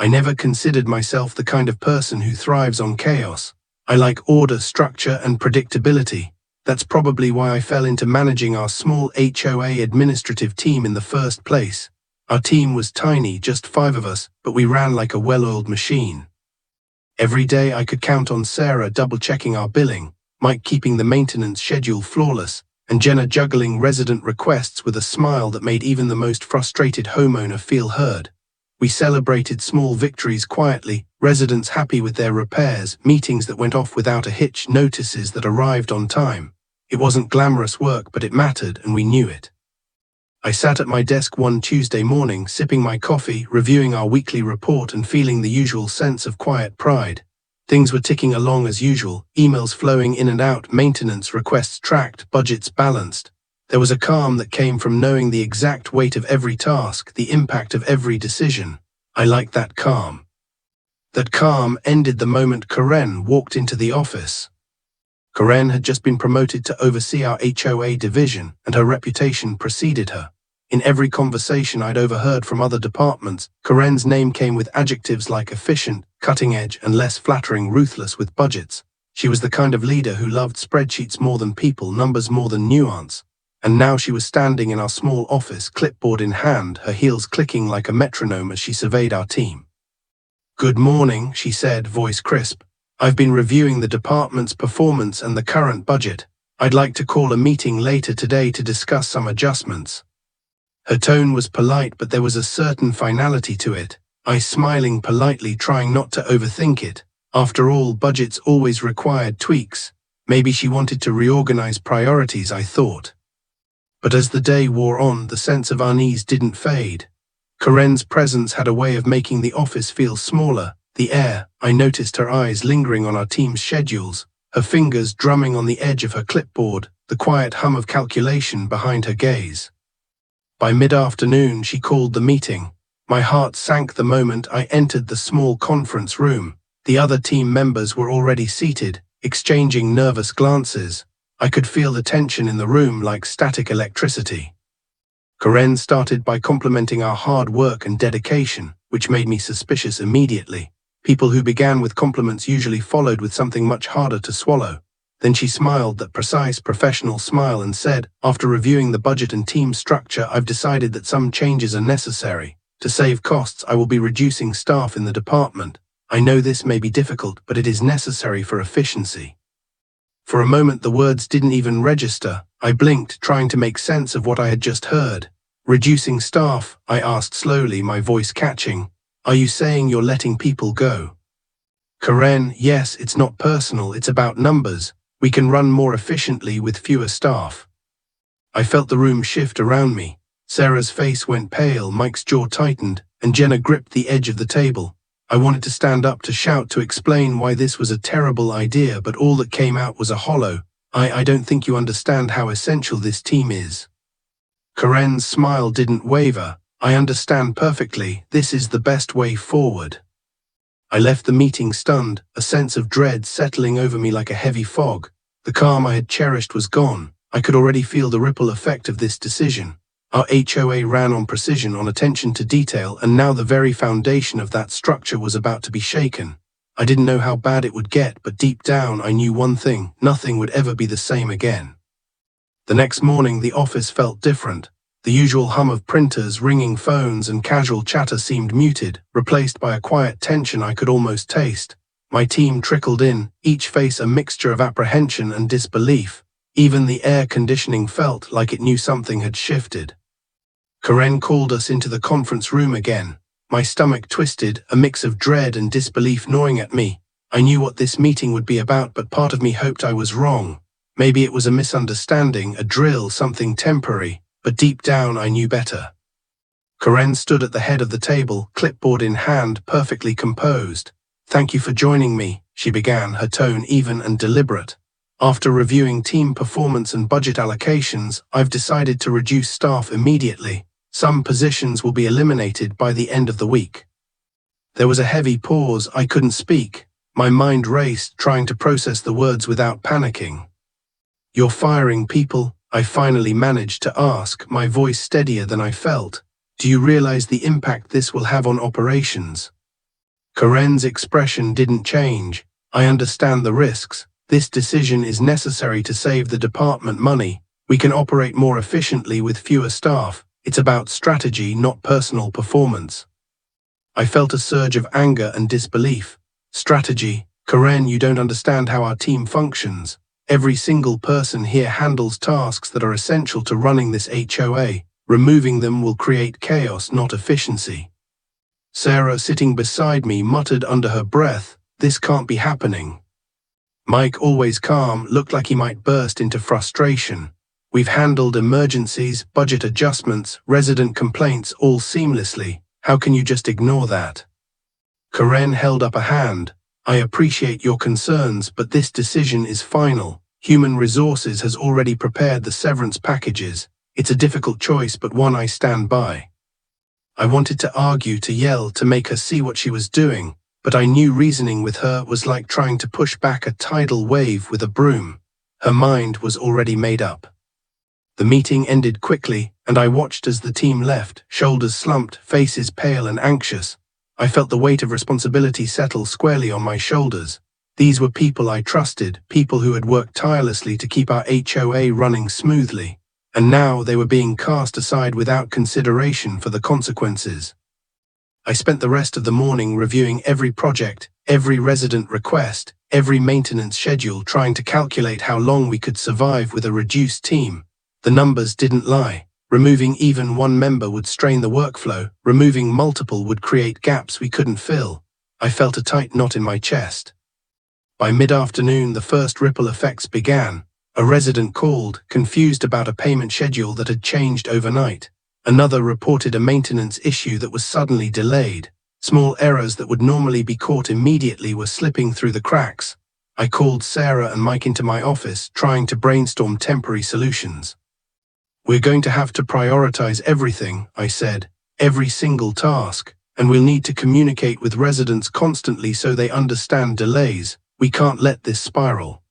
I never considered myself the kind of person who thrives on chaos. I like order, structure, and predictability. That's probably why I fell into managing our small HOA administrative team in the first place. Our team was tiny, just 5 of us, but we ran like a well-oiled machine. Every day I could count on Sarah double-checking our billing, Mike keeping the maintenance schedule flawless, and Jenna juggling resident requests with a smile that made even the most frustrated homeowner feel heard. We celebrated small victories quietly, residents happy with their repairs, meetings that went off without a hitch, notices that arrived on time. It wasn't glamorous work, but it mattered, and we knew it. I sat at my desk one Tuesday morning, sipping my coffee, reviewing our weekly report and feeling the usual sense of quiet pride. Things were ticking along as usual, emails flowing in and out, maintenance requests tracked, budgets balanced. There was a calm that came from knowing the exact weight of every task, the impact of every decision. I liked that calm. That calm ended the moment Karen walked into the office. Karen had just been promoted to oversee our HOA division, and her reputation preceded her. In every conversation I'd overheard from other departments, Karen's name came with adjectives like efficient, cutting-edge, and less flattering, ruthless with budgets. She was the kind of leader who loved spreadsheets more than people, numbers more than nuance. And now she was standing in our small office, clipboard in hand, her heels clicking like a metronome as she surveyed our team. "Good morning," she said, voice crisp. "I've been reviewing the department's performance and the current budget. I'd like to call a meeting later today to discuss some adjustments." Her tone was polite, but there was a certain finality to it. I smiling politely, trying not to overthink it. After all, budgets always required tweaks. Maybe she wanted to reorganize priorities, I thought. But as the day wore on, the sense of unease didn't fade. Karen's presence had a way of making the office feel smaller. The air, I noticed her eyes lingering on our team's schedules, her fingers drumming on the edge of her clipboard, the quiet hum of calculation behind her gaze. By mid-afternoon, she called the meeting. My heart sank the moment I entered the small conference room. The other team members were already seated, exchanging nervous glances. I could feel the tension in the room like static electricity. Karen started by complimenting our hard work and dedication, which made me suspicious immediately. People who began with compliments usually followed with something much harder to swallow. Then she smiled, that precise, professional smile, and said, "After reviewing the budget and team structure, I've decided that some changes are necessary. To save costs, I will be reducing staff in the department. I know this may be difficult, but it is necessary for efficiency." For a moment the words didn't even register. I blinked, trying to make sense of what I had just heard. "Reducing staff?" I asked slowly, my voice catching. "Are you saying you're letting people go?" "Karen, yes, it's not personal, it's about numbers. We can run more efficiently with fewer staff." I felt the room shift around me. Sarah's face went pale, Mike's jaw tightened, and Jenna gripped the edge of the table. I wanted to stand up, to shout, to explain why this was a terrible idea, but all that came out was a hollow, I don't think you understand how essential this team is." Karen's smile didn't waver. "I understand perfectly. This is the best way forward." I left the meeting stunned, a sense of dread settling over me like a heavy fog. The calm I had cherished was gone. I could already feel the ripple effect of this decision. Our HOA ran on precision, on attention to detail, and now the very foundation of that structure was about to be shaken. I didn't know how bad it would get, but deep down I knew one thing: nothing would ever be the same again. The next morning the office felt different. The usual hum of printers, ringing phones, and casual chatter seemed muted, replaced by a quiet tension I could almost taste. My team trickled in, each face a mixture of apprehension and disbelief. Even the air conditioning felt like it knew something had shifted. Karen called us into the conference room again. My stomach twisted, a mix of dread and disbelief gnawing at me. I knew what this meeting would be about, but part of me hoped I was wrong. Maybe it was a misunderstanding, a drill, something temporary, but deep down I knew better. Karen stood at the head of the table, clipboard in hand, perfectly composed. "Thank you for joining me," she began, her tone even and deliberate. "After reviewing team performance and budget allocations, I've decided to reduce staff immediately. Some positions will be eliminated by the end of the week." There was a heavy pause. I couldn't speak. My mind raced, trying to process the words without panicking. "You're firing people?" I finally managed to ask, my voice steadier than I felt. "Do you realize the impact this will have on operations?" Karen's expression didn't change. I understand the risks. This decision is necessary to save the department money. We can operate more efficiently with fewer staff. It's about strategy, not personal performance. I felt a surge of anger and disbelief. Strategy? Karen, you don't understand how our team functions. Every single person here handles tasks that are essential to running this HOA. Removing them will create chaos, not efficiency. Sarah, sitting beside me, muttered under her breath, "This can't be happening." Mike, always calm, looked like he might burst into frustration. "We've handled emergencies, budget adjustments, resident complaints all seamlessly. How can you just ignore that?" Karen held up a hand. "I appreciate your concerns, but this decision is final. Human Resources has already prepared the severance packages. It's a difficult choice, but one I stand by." I wanted to argue, to yell, to make her see what she was doing, but I knew reasoning with her was like trying to push back a tidal wave with a broom. Her mind was already made up. The meeting ended quickly, and I watched as the team left, shoulders slumped, faces pale and anxious. I felt the weight of responsibility settle squarely on my shoulders. These were people I trusted, people who had worked tirelessly to keep our HOA running smoothly. And now they were being cast aside without consideration for the consequences. I spent the rest of the morning reviewing every project, every resident request, every maintenance schedule, trying to calculate how long we could survive with a reduced team. The numbers didn't lie. Removing even one member would strain the workflow. Removing multiple would create gaps we couldn't fill. I felt a tight knot in my chest. By mid-afternoon, the first ripple effects began. A resident called, confused about a payment schedule that had changed overnight. Another reported a maintenance issue that was suddenly delayed. Small errors that would normally be caught immediately were slipping through the cracks. I called Sarah and Mike into my office, trying to brainstorm temporary solutions. "We're going to have to prioritize everything," I said, "every single task, and we'll need to communicate with residents constantly so they understand delays. We can't let this spiral."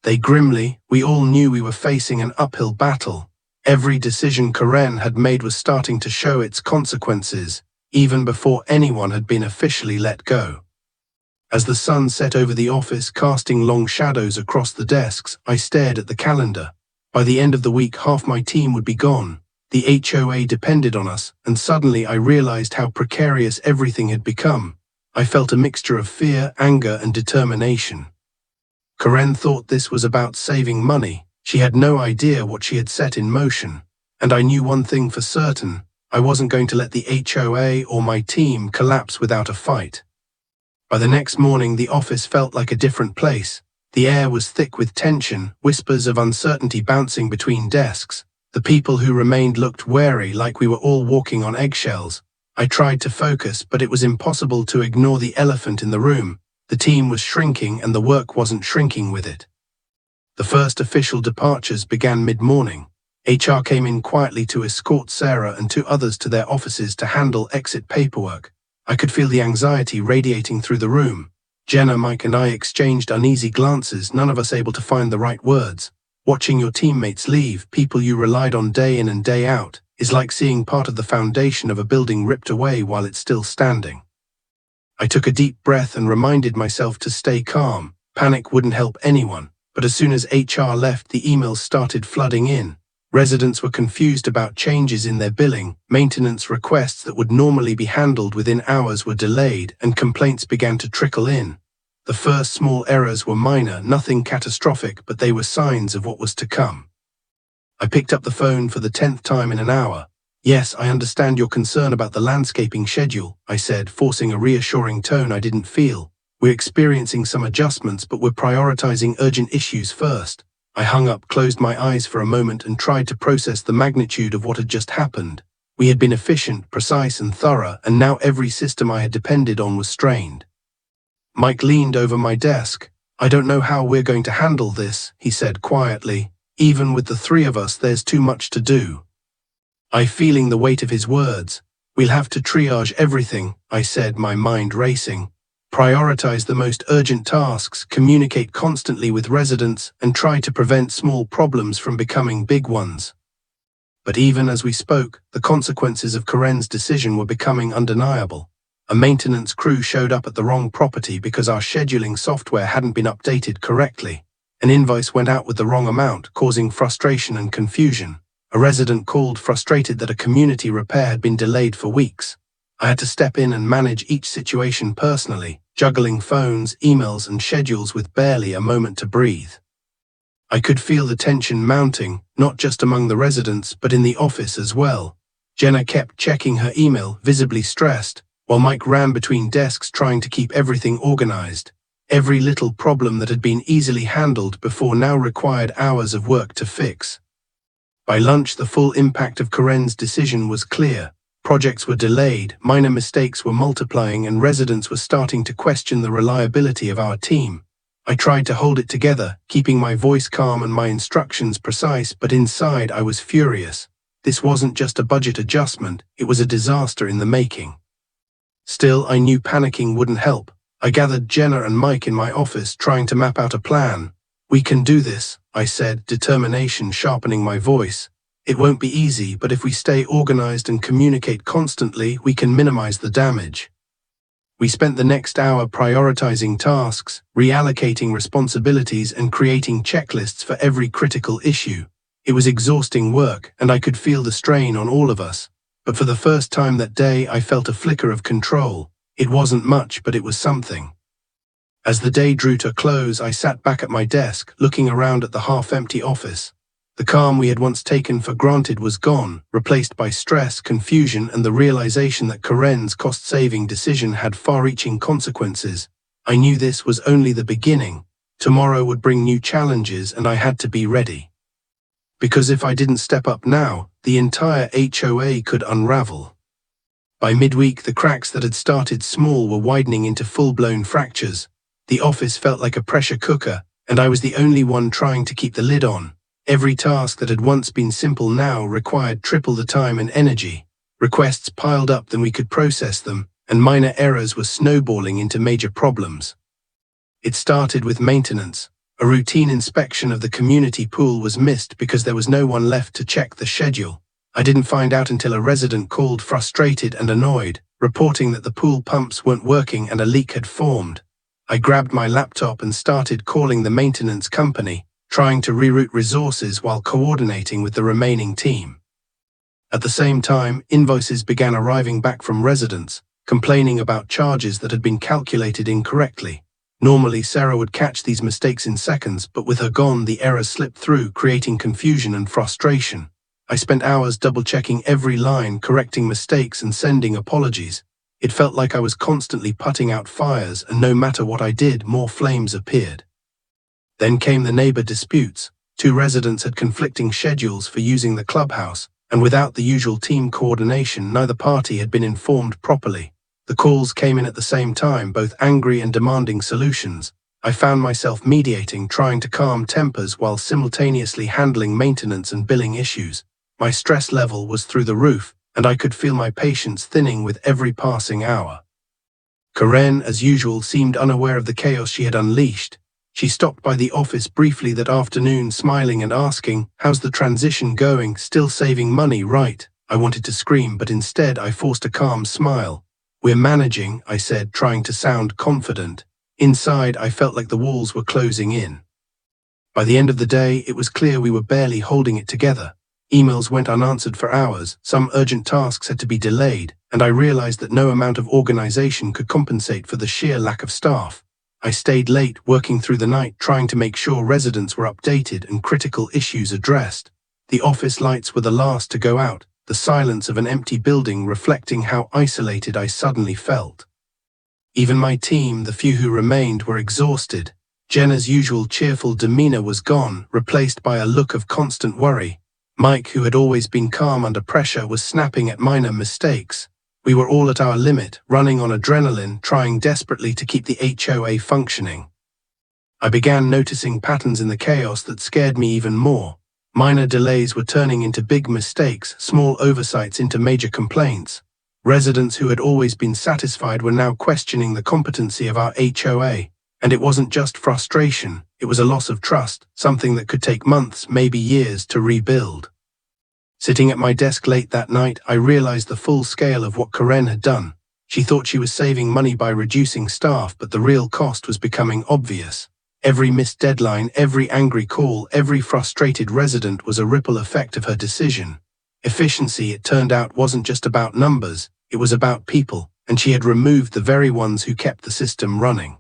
They grimly, we all knew we were facing an uphill battle. Every decision Karen had made was starting to show its consequences, even before anyone had been officially let go. As the sun set over the office, casting long shadows across the desks, I stared at the calendar. By the end of the week, half my team would be gone. The HOA depended on us, and suddenly I realized how precarious everything had become. I felt a mixture of fear, anger, and determination. Karen thought this was about saving money. She had no idea what she had set in motion. And I knew one thing for certain: I wasn't going to let the HOA or my team collapse without a fight. By the next morning, the office felt like a different place. The air was thick with tension, whispers of uncertainty bouncing between desks. The people who remained looked wary, like we were all walking on eggshells. I tried to focus, but it was impossible to ignore the elephant in the room. The team was shrinking, and the work wasn't shrinking with it. The first official departures began mid-morning. HR came in quietly to escort Sarah and 2 others to their offices to handle exit paperwork. I could feel the anxiety radiating through the room. Jenna, Mike, and I exchanged uneasy glances, none of us able to find the right words. Watching your teammates leave, people you relied on day in and day out, is like seeing part of the foundation of a building ripped away while it's still standing. I took a deep breath and reminded myself to stay calm. Panic wouldn't help anyone, but as soon as HR left, the emails started flooding in. Residents were confused about changes in their billing, maintenance requests that would normally be handled within hours were delayed, and complaints began to trickle in. The first small errors were minor, nothing catastrophic, but they were signs of what was to come. I picked up the phone for the 10th time in an hour. "Yes, I understand your concern about the landscaping schedule," I said, forcing a reassuring tone I didn't feel. "We're experiencing some adjustments, but we're prioritizing urgent issues first." I hung up, closed my eyes for a moment, and tried to process the magnitude of what had just happened. We had been efficient, precise, and thorough, and now every system I had depended on was strained. Mike leaned over my desk. "I don't know how we're going to handle this," he said quietly. "Even with the 3 of us, there's too much to do." I feeling the weight of his words. "We'll have to triage everything," I said, my mind racing. "Prioritize the most urgent tasks, communicate constantly with residents, and try to prevent small problems from becoming big ones." But even as we spoke, the consequences of Karen's decision were becoming undeniable. A maintenance crew showed up at the wrong property because our scheduling software hadn't been updated correctly. An invoice went out with the wrong amount, causing frustration and confusion. A resident called frustrated that a community repair had been delayed for weeks. I had to step in and manage each situation personally, juggling phones, emails, and schedules with barely a moment to breathe. I could feel the tension mounting, not just among the residents, but in the office as well. Jenna kept checking her email, visibly stressed, while Mike ran between desks trying to keep everything organized. Every little problem that had been easily handled before now required hours of work to fix. By lunch, the full impact of Karen's decision was clear. Projects were delayed, minor mistakes were multiplying, and residents were starting to question the reliability of our team. I tried to hold it together, keeping my voice calm and my instructions precise, but inside I was furious. This wasn't just a budget adjustment, it was a disaster in the making. Still, I knew panicking wouldn't help. I gathered Jenna and Mike in my office, trying to map out a plan. "We can do this," I said, determination sharpening my voice. "It won't be easy, but if we stay organized and communicate constantly, we can minimize the damage." We spent the next hour prioritizing tasks, reallocating responsibilities, and creating checklists for every critical issue. It was exhausting work, and I could feel the strain on all of us. But for the first time that day, I felt a flicker of control. It wasn't much, but it was something. As the day drew to a close, I sat back at my desk, looking around at the half-empty office. The calm we had once taken for granted was gone, replaced by stress, confusion, and the realization that Karen's cost-saving decision had far-reaching consequences. I knew this was only the beginning. Tomorrow would bring new challenges, and I had to be ready. Because if I didn't step up now, the entire HOA could unravel. By midweek, the cracks that had started small were widening into full-blown fractures. The office felt like a pressure cooker, and I was the only one trying to keep the lid on. Every task that had once been simple now required triple the time and energy. Requests piled up than we could process them, and minor errors were snowballing into major problems. It started with maintenance. A routine inspection of the community pool was missed because there was no one left to check the schedule. I didn't find out until a resident called frustrated and annoyed, reporting that the pool pumps weren't working and a leak had formed. I grabbed my laptop and started calling the maintenance company, trying to reroute resources while coordinating with the remaining team. At the same time, invoices began arriving back from residents, complaining about charges that had been calculated incorrectly. Normally, Sarah would catch these mistakes in seconds, but with her gone, the errors slipped through, creating confusion and frustration. I spent hours double-checking every line, correcting mistakes and sending apologies. It felt like I was constantly putting out fires, and no matter what I did, more flames appeared. Then came the neighbor disputes. Two residents had conflicting schedules for using the clubhouse, and without the usual team coordination, neither party had been informed properly. The calls came in at the same time, both angry and demanding solutions. I found myself mediating, trying to calm tempers while simultaneously handling maintenance and billing issues. My stress level was through the roof, and I could feel my patience thinning with every passing hour. Karen, as usual, seemed unaware of the chaos she had unleashed. She stopped by the office briefly that afternoon, smiling and asking, "How's the transition going? Still saving money, right?" I wanted to scream, but instead I forced a calm smile. "We're managing," I said, trying to sound confident. Inside, I felt like the walls were closing in. By the end of the day, it was clear we were barely holding it together. Emails went unanswered for hours, some urgent tasks had to be delayed, and I realized that no amount of organization could compensate for the sheer lack of staff. I stayed late, working through the night, trying to make sure residents were updated and critical issues addressed. The office lights were the last to go out, the silence of an empty building reflecting how isolated I suddenly felt. Even my team, the few who remained, were exhausted. Jenna's usual cheerful demeanor was gone, replaced by a look of constant worry. Mike, who had always been calm under pressure, was snapping at minor mistakes. We were all at our limit, running on adrenaline, trying desperately to keep the HOA functioning. I began noticing patterns in the chaos that scared me even more. Minor delays were turning into big mistakes, small oversights into major complaints. Residents who had always been satisfied were now questioning the competency of our HOA. And it wasn't just frustration, it was a loss of trust, something that could take months, maybe years, to rebuild. Sitting at my desk late that night, I realized the full scale of what Karen had done. She thought she was saving money by reducing staff, but the real cost was becoming obvious. Every missed deadline, every angry call, every frustrated resident was a ripple effect of her decision. Efficiency, it turned out, wasn't just about numbers, it was about people, and she had removed the very ones who kept the system running.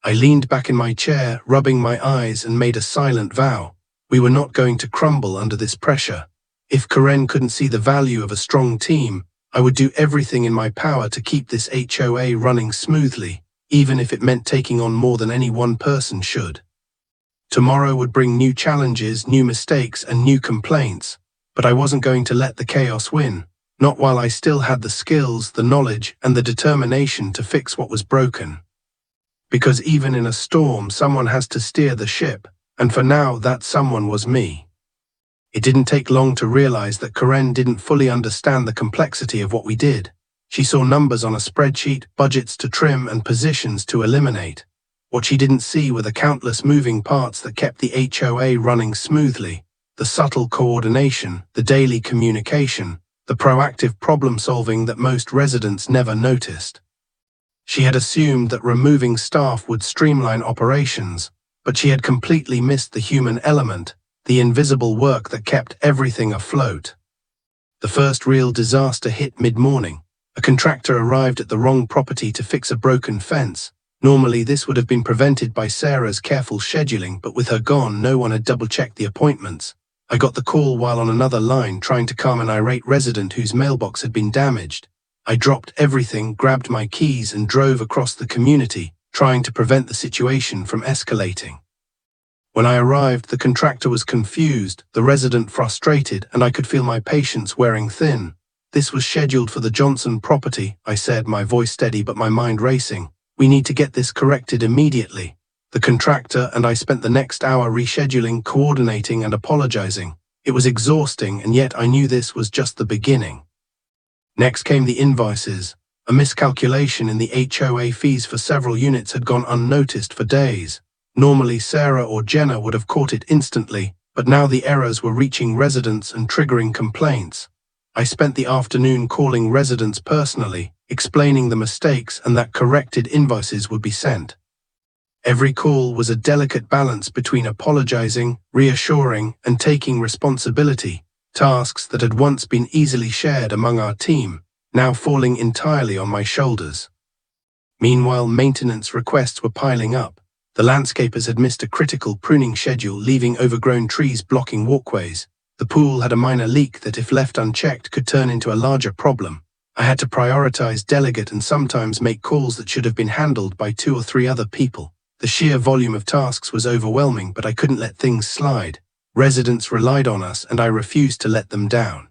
I leaned back in my chair, rubbing my eyes, and made a silent vow. We were not going to crumble under this pressure. If Karen couldn't see the value of a strong team, I would do everything in my power to keep this HOA running smoothly, even if it meant taking on more than any one person should. Tomorrow would bring new challenges, new mistakes, and new complaints, but I wasn't going to let the chaos win, not while I still had the skills, the knowledge, and the determination to fix what was broken. Because even in a storm, someone has to steer the ship, and for now that someone was me. It didn't take long to realize that Karen didn't fully understand the complexity of what we did. She saw numbers on a spreadsheet, budgets to trim, and positions to eliminate. What she didn't see were the countless moving parts that kept the HOA running smoothly, the subtle coordination, the daily communication, the proactive problem-solving that most residents never noticed. She had assumed that removing staff would streamline operations, but she had completely missed the human element, the invisible work that kept everything afloat. The first real disaster hit mid-morning. A contractor arrived at the wrong property to fix a broken fence. Normally this would have been prevented by Sarah's careful scheduling, but with her gone, no one had double-checked the appointments. I got the call while on another line trying to calm an irate resident whose mailbox had been damaged. I dropped everything, grabbed my keys, and drove across the community, trying to prevent the situation from escalating. When I arrived, the contractor was confused, the resident frustrated, and I could feel my patience wearing thin. "This was scheduled for the Johnson property," I said, my voice steady but my mind racing. "We need to get this corrected immediately." The contractor and I spent the next hour rescheduling, coordinating, and apologizing. It was exhausting, and yet I knew this was just the beginning. Next came the invoices. A miscalculation in the HOA fees for several units had gone unnoticed for days. Normally Sarah or Jenna would have caught it instantly, but now the errors were reaching residents and triggering complaints. I spent the afternoon calling residents personally, explaining the mistakes and that corrected invoices would be sent. Every call was a delicate balance between apologizing, reassuring, and taking responsibility. Tasks that had once been easily shared among our team, now falling entirely on my shoulders. Meanwhile, maintenance requests were piling up. The landscapers had missed a critical pruning schedule, leaving overgrown trees blocking walkways. The pool had a minor leak that, if left unchecked, could turn into a larger problem. I had to prioritize, delegate, and sometimes make calls that should have been handled by 2 or 3 other people. The sheer volume of tasks was overwhelming, but I couldn't let things slide. Residents relied on us, and I refused to let them down.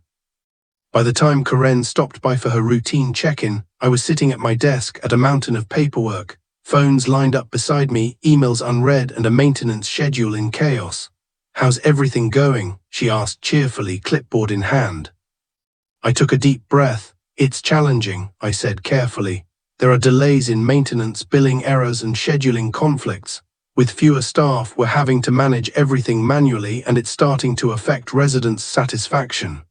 By the time Karen stopped by for her routine check-in, I was sitting at my desk at a mountain of paperwork, phones lined up beside me, emails unread, and a maintenance schedule in chaos. "How's everything going?" she asked cheerfully, clipboard in hand. I took a deep breath. "It's challenging," I said carefully. "There are delays in maintenance, billing errors, and scheduling conflicts. With fewer staff, we're having to manage everything manually, and it's starting to affect residents' satisfaction."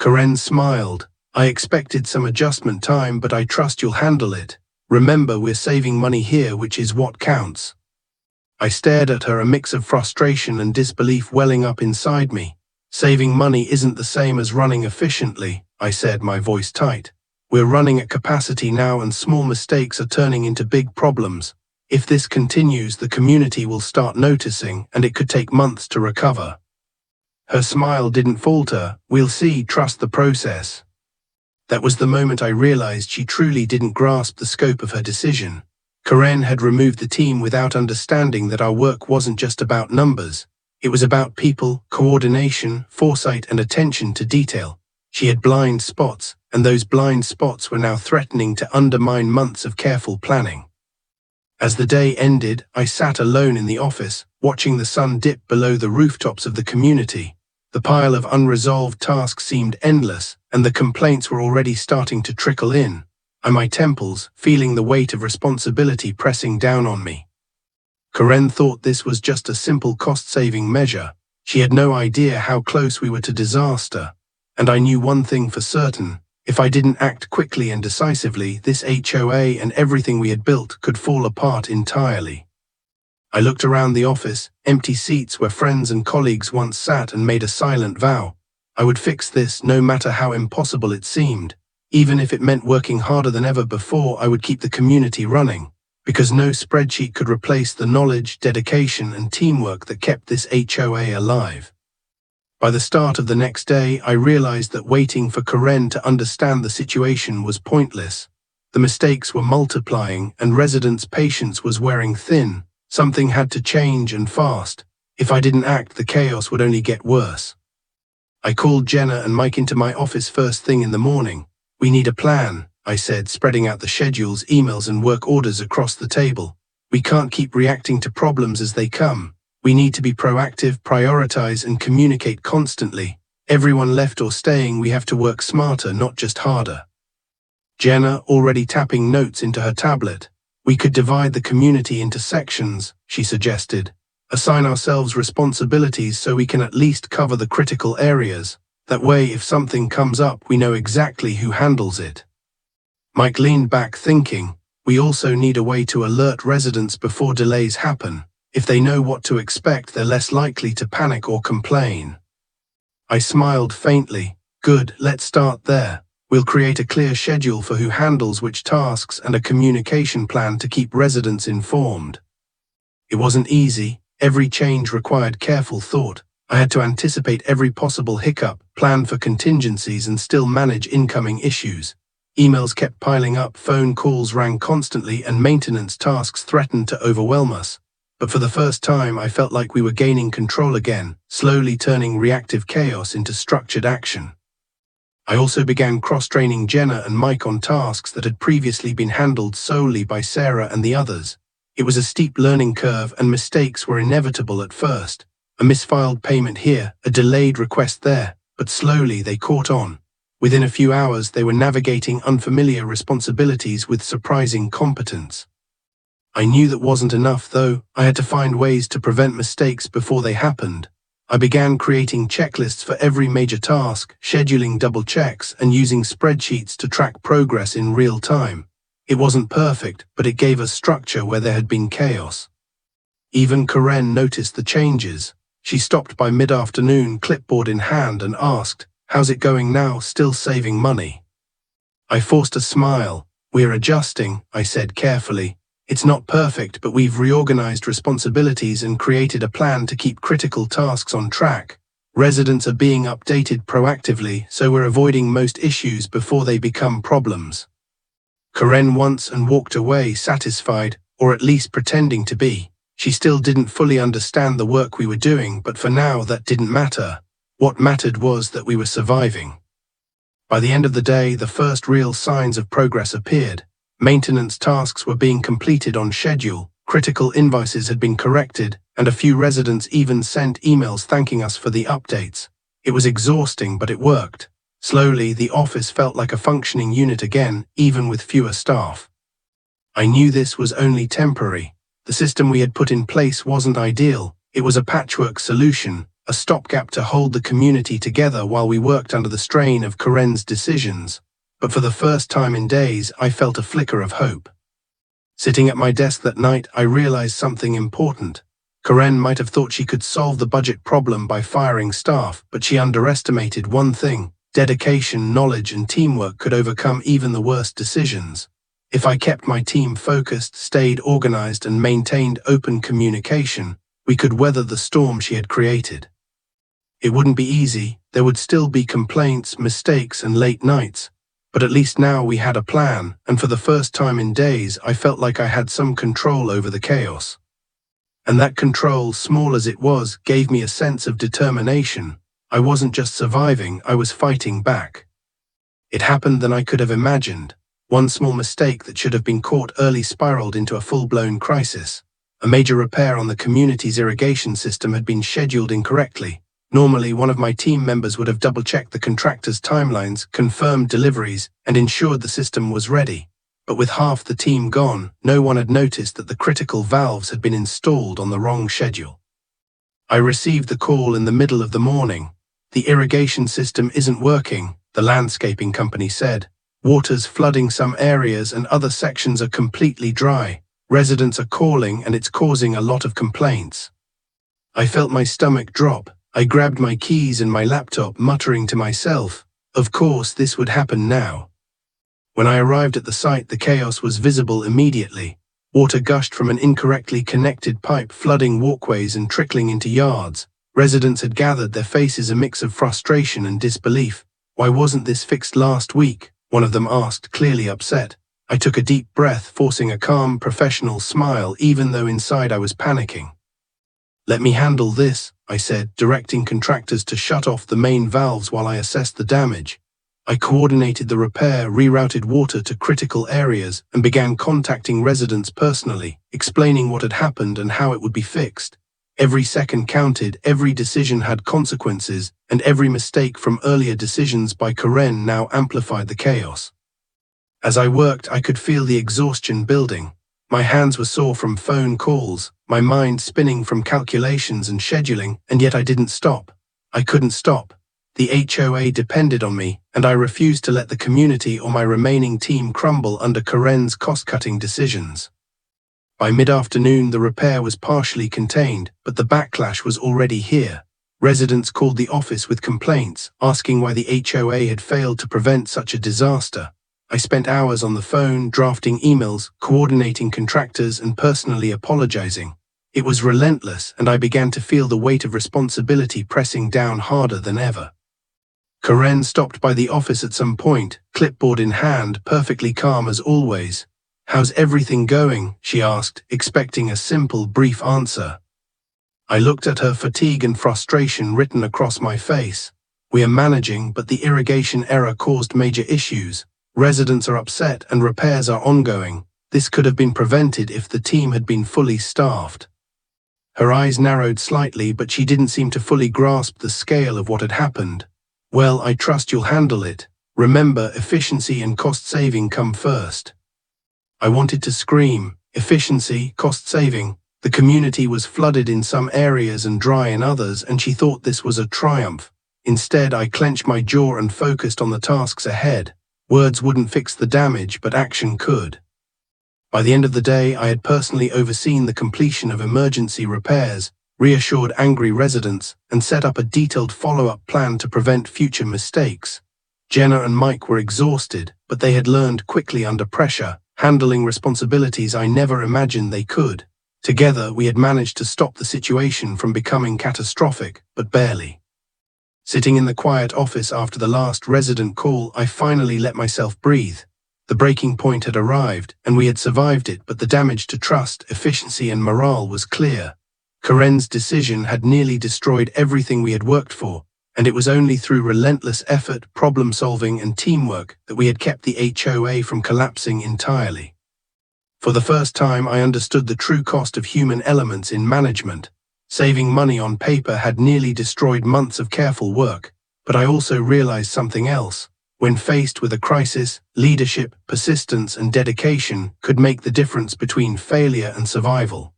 Karen smiled. "I expected some adjustment time, but I trust you'll handle it. Remember, we're saving money here, which is what counts." I stared at her, a mix of frustration and disbelief welling up inside me. "Saving money isn't the same as running efficiently," I said, my voice tight. "We're running at capacity now, and small mistakes are turning into big problems. If this continues, the community will start noticing, and it could take months to recover." Her smile didn't falter. "We'll see, trust the process." That was the moment I realized she truly didn't grasp the scope of her decision. Karen had removed the team without understanding that our work wasn't just about numbers. It was about people, coordination, foresight, and attention to detail. She had blind spots, and those blind spots were now threatening to undermine months of careful planning. As the day ended, I sat alone in the office, watching the sun dip below the rooftops of the community. The pile of unresolved tasks seemed endless, and the complaints were already starting to trickle in. My temples, feeling the weight of responsibility pressing down on me. Karen thought this was just a simple cost-saving measure. She had no idea how close we were to disaster. And I knew one thing for certain: If I didn't act quickly and decisively, this HOA and everything we had built could fall apart entirely. I looked around the office, empty seats where friends and colleagues once sat, and made a silent vow. I would fix this no matter how impossible it seemed. Even if it meant working harder than ever before, I would keep the community running, because no spreadsheet could replace the knowledge, dedication, and teamwork that kept this HOA alive. By the start of the next day, I realized that waiting for Karen to understand the situation was pointless. The mistakes were multiplying, and residents' patience was wearing thin. Something had to change, and fast. If I didn't act, the chaos would only get worse. I called Jenna and Mike into my office first thing in the morning. "We need a plan," I said, spreading out the schedules, emails, and work orders across the table. "We can't keep reacting to problems as they come. We need to be proactive, prioritize, and communicate constantly. Everyone left or staying, we have to work smarter, not just harder." Jenna, already tapping notes into her tablet. "We could divide the community into sections," she suggested. "Assign ourselves responsibilities so we can at least cover the critical areas. That way, if something comes up, we know exactly who handles it." Mike leaned back, thinking, "We also need a way to alert residents before delays happen. If they know what to expect, they're less likely to panic or complain." I smiled faintly. "Good, let's start there. We'll create a clear schedule for who handles which tasks and a communication plan to keep residents informed." It wasn't easy. Every change required careful thought. I had to anticipate every possible hiccup, plan for contingencies, and still manage incoming issues. Emails kept piling up, phone calls rang constantly, and maintenance tasks threatened to overwhelm us. But for the first time, I felt like we were gaining control again, slowly turning reactive chaos into structured action. I also began cross-training Jenna and Mike on tasks that had previously been handled solely by Sarah and the others. It was a steep learning curve, and mistakes were inevitable at first. A misfiled payment here, a delayed request there, but slowly they caught on. Within a few hours, they were navigating unfamiliar responsibilities with surprising competence. I knew that wasn't enough, though. I had to find ways to prevent mistakes before they happened. I began creating checklists for every major task, scheduling double checks, and using spreadsheets to track progress in real time. It wasn't perfect, but it gave us structure where there had been chaos. Even Karen noticed the changes. She stopped by mid-afternoon, clipboard in hand, and asked, "How's it going now? Still saving money?" I forced a smile. "We're adjusting," I said carefully. "It's not perfect, but we've reorganized responsibilities and created a plan to keep critical tasks on track. Residents are being updated proactively, so we're avoiding most issues before they become problems." Karen once and walked away satisfied, or at least pretending to be. She still didn't fully understand the work we were doing, but for now that didn't matter. What mattered was that we were surviving. By the end of the day, the first real signs of progress appeared. Maintenance tasks were being completed on schedule, critical invoices had been corrected, and a few residents even sent emails thanking us for the updates. It was exhausting, but it worked. Slowly, the office felt like a functioning unit again, even with fewer staff. I knew this was only temporary. The system we had put in place wasn't ideal. It was a patchwork solution, a stopgap to hold the community together while we worked under the strain of Karen's decisions. But for the first time in days, I felt a flicker of hope. Sitting at my desk that night, I realized something important. Karen might have thought she could solve the budget problem by firing staff, but she underestimated one thing: dedication, knowledge, and teamwork could overcome even the worst decisions. If I kept my team focused, stayed organized, and maintained open communication, we could weather the storm she had created. It wouldn't be easy. There would still be complaints, mistakes, and late nights. But at least now we had a plan, and for the first time in days, I felt like I had some control over the chaos. And that control, small as it was, gave me a sense of determination. I wasn't just surviving, I was fighting back. It happened than I could have imagined. One small mistake that should have been caught early spiraled into a full-blown crisis. A major repair on the community's irrigation system had been scheduled incorrectly. Normally, one of my team members would have double-checked the contractor's timelines, confirmed deliveries, and ensured the system was ready. But with half the team gone, no one had noticed that the critical valves had been installed on the wrong schedule. I received the call in the middle of the morning. "The irrigation system isn't working. the landscaping company said. Water's flooding some areas and other sections are completely dry. Residents are calling and it's causing a lot of complaints. I felt my stomach drop. I grabbed my keys and my laptop, muttering to myself, of course this would happen now. When I arrived at the site, the chaos was visible immediately. Water gushed from an incorrectly connected pipe, flooding walkways and trickling into yards. Residents had gathered, their faces a mix of frustration and disbelief. Why wasn't this fixed last week? One of them asked, clearly upset. I took a deep breath, forcing a calm, professional smile, even though inside I was panicking. Let me handle this, I said, directing contractors to shut off the main valves while I assessed the damage. I coordinated the repair, rerouted water to critical areas, and began contacting residents personally, explaining what had happened and how it would be fixed. Every second counted, every decision had consequences, and every mistake from earlier decisions by Karen now amplified the chaos. As I worked, I could feel the exhaustion building. My hands were sore from phone calls, my mind spinning from calculations and scheduling, and yet I didn't stop. I couldn't stop. The HOA depended on me, and I refused to let the community or my remaining team crumble under Karen's cost-cutting decisions. By mid-afternoon, the repair was partially contained, but the backlash was already here. Residents called the office with complaints, asking why the HOA had failed to prevent such a disaster. I spent hours on the phone, drafting emails, coordinating contractors, and personally apologizing. It was relentless, and I began to feel the weight of responsibility pressing down harder than ever. Karen stopped by the office at some point, clipboard in hand, perfectly calm as always. "How's everything going?" she asked, expecting a simple, brief answer. I looked at her, fatigue and frustration written across my face. "We are managing, but the irrigation error caused major issues. Residents are upset and repairs are ongoing. This could have been prevented if the team had been fully staffed." Her eyes narrowed slightly, but she didn't seem to fully grasp the scale of what had happened. "Well, I trust you'll handle it. Remember, efficiency and cost saving come first." I wanted to scream. Efficiency, cost saving. The community was flooded in some areas and dry in others, and she thought this was a triumph. Instead, I clenched my jaw and focused on the tasks ahead. Words wouldn't fix the damage, but action could. By the end of the day, I had personally overseen the completion of emergency repairs, reassured angry residents, and set up a detailed follow-up plan to prevent future mistakes. Jenna and Mike were exhausted, but they had learned quickly under pressure, handling responsibilities I never imagined they could. Together, we had managed to stop the situation from becoming catastrophic, but barely. Sitting in the quiet office after the last resident call, I finally let myself breathe. The breaking point had arrived, and we had survived it, but the damage to trust, efficiency, and morale was clear. Karen's decision had nearly destroyed everything we had worked for, and it was only through relentless effort, problem-solving, and teamwork that we had kept the HOA from collapsing entirely. For the first time, I understood the true cost of human elements in management. Saving money on paper had nearly destroyed months of careful work, but I also realized something else. When faced with a crisis, leadership, persistence, and dedication could make the difference between failure and survival.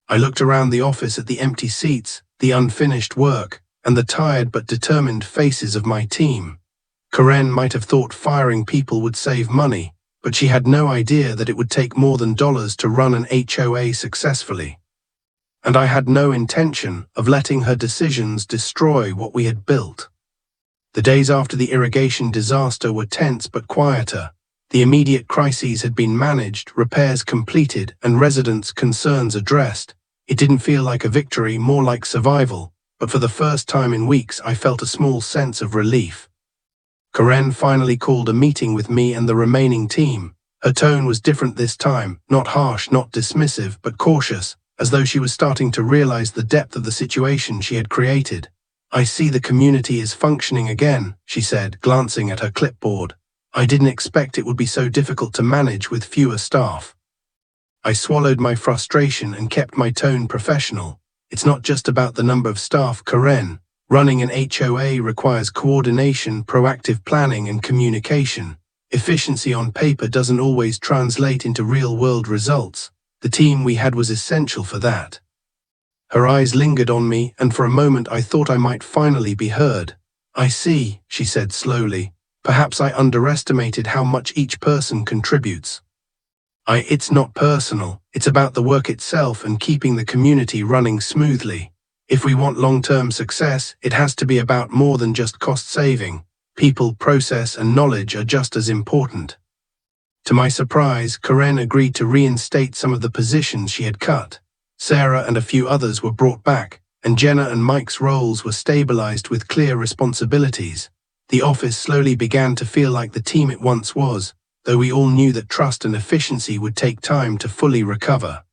I looked around the office at the empty seats, the unfinished work, and the tired but determined faces of my team. Karen might have thought firing people would save money, but she had no idea that it would take more than dollars to run an HOA successfully. And I had no intention of letting her decisions destroy what we had built. The days after the irrigation disaster were tense but quieter. The immediate crises had been managed, repairs completed, and residents' concerns addressed. It didn't feel like a victory, more like survival, but for the first time in weeks I felt a small sense of relief. Karen finally called a meeting with me and the remaining team. Her tone was different this time, not harsh, not dismissive, but cautious, as though she was starting to realize the depth of the situation she had created. "I see the community is functioning again," she said, glancing at her clipboard. "I didn't expect it would be so difficult to manage with fewer staff." I swallowed my frustration and kept my tone professional. "It's not just about the number of staff, Karen. Running an HOA requires coordination, proactive planning, and communication. Efficiency on paper doesn't always translate into real-world results. The team we had was essential for that." Her eyes lingered on me, and for a moment I thought I might finally be heard. I see, she said slowly. Perhaps I underestimated how much each person contributes. It's not personal, it's about the work itself and keeping the community running smoothly. If we want long-term success, it has to be about more than just cost saving. People, process, and knowledge are just as important. To my surprise, Karen agreed to reinstate some of the positions she had cut. Sarah and a few others were brought back, and Jenna and Mike's roles were stabilized with clear responsibilities. The office slowly began to feel like the team it once was, though we all knew that trust and efficiency would take time to fully recover.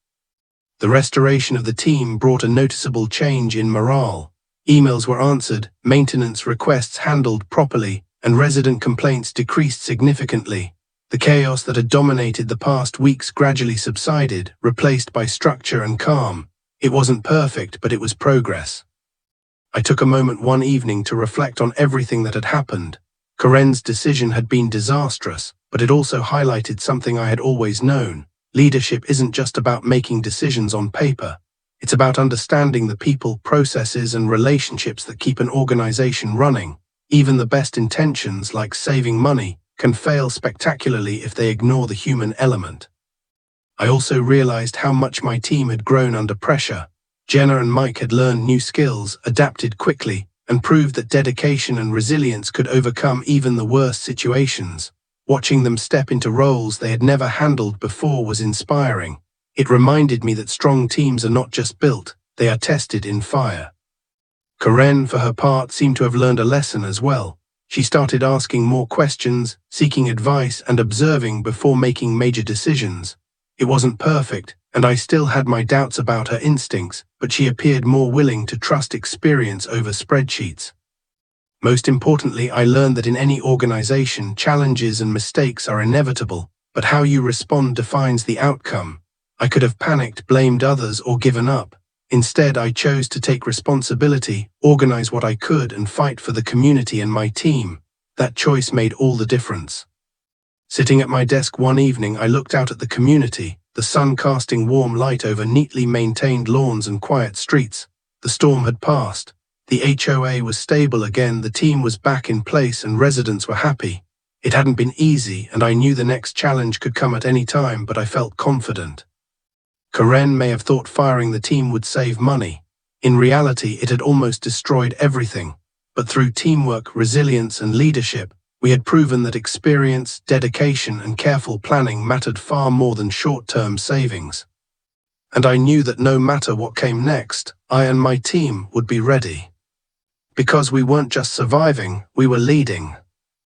The restoration of the team brought a noticeable change in morale. Emails were answered, maintenance requests handled properly, and resident complaints decreased significantly. The chaos that had dominated the past weeks gradually subsided, replaced by structure and calm. It wasn't perfect, but it was progress. I took a moment one evening to reflect on everything that had happened. Karen's decision had been disastrous, but it also highlighted something I had always known. Leadership isn't just about making decisions on paper. It's about understanding the people, processes, and relationships that keep an organization running. Even the best intentions, like saving money, can fail spectacularly if they ignore the human element. I also realized how much my team had grown under pressure. Jenna and Mike had learned new skills, adapted quickly, and proved that dedication and resilience could overcome even the worst situations. Watching them step into roles they had never handled before was inspiring. It reminded me that strong teams are not just built, they are tested in fire. Karen, for her part, seemed to have learned a lesson as well. She started asking more questions, seeking advice, and observing before making major decisions. It wasn't perfect, and I still had my doubts about her instincts, but she appeared more willing to trust experience over spreadsheets. Most importantly, I learned that in any organization, challenges and mistakes are inevitable, but how you respond defines the outcome. I could have panicked, blamed others, or given up. Instead, I chose to take responsibility, organize what I could, and fight for the community and my team. That choice made all the difference. Sitting at my desk one evening, I looked out at the community, the sun casting warm light over neatly maintained lawns and quiet streets. The storm had passed. The HOA was stable again, the team was back in place, and residents were happy. It hadn't been easy, and I knew the next challenge could come at any time, but I felt confident. Karen may have thought firing the team would save money. In reality, it had almost destroyed everything. But through teamwork, resilience, and leadership, we had proven that experience, dedication, and careful planning mattered far more than short-term savings. And I knew that no matter what came next, I and my team would be ready. Because we weren't just surviving, we were leading.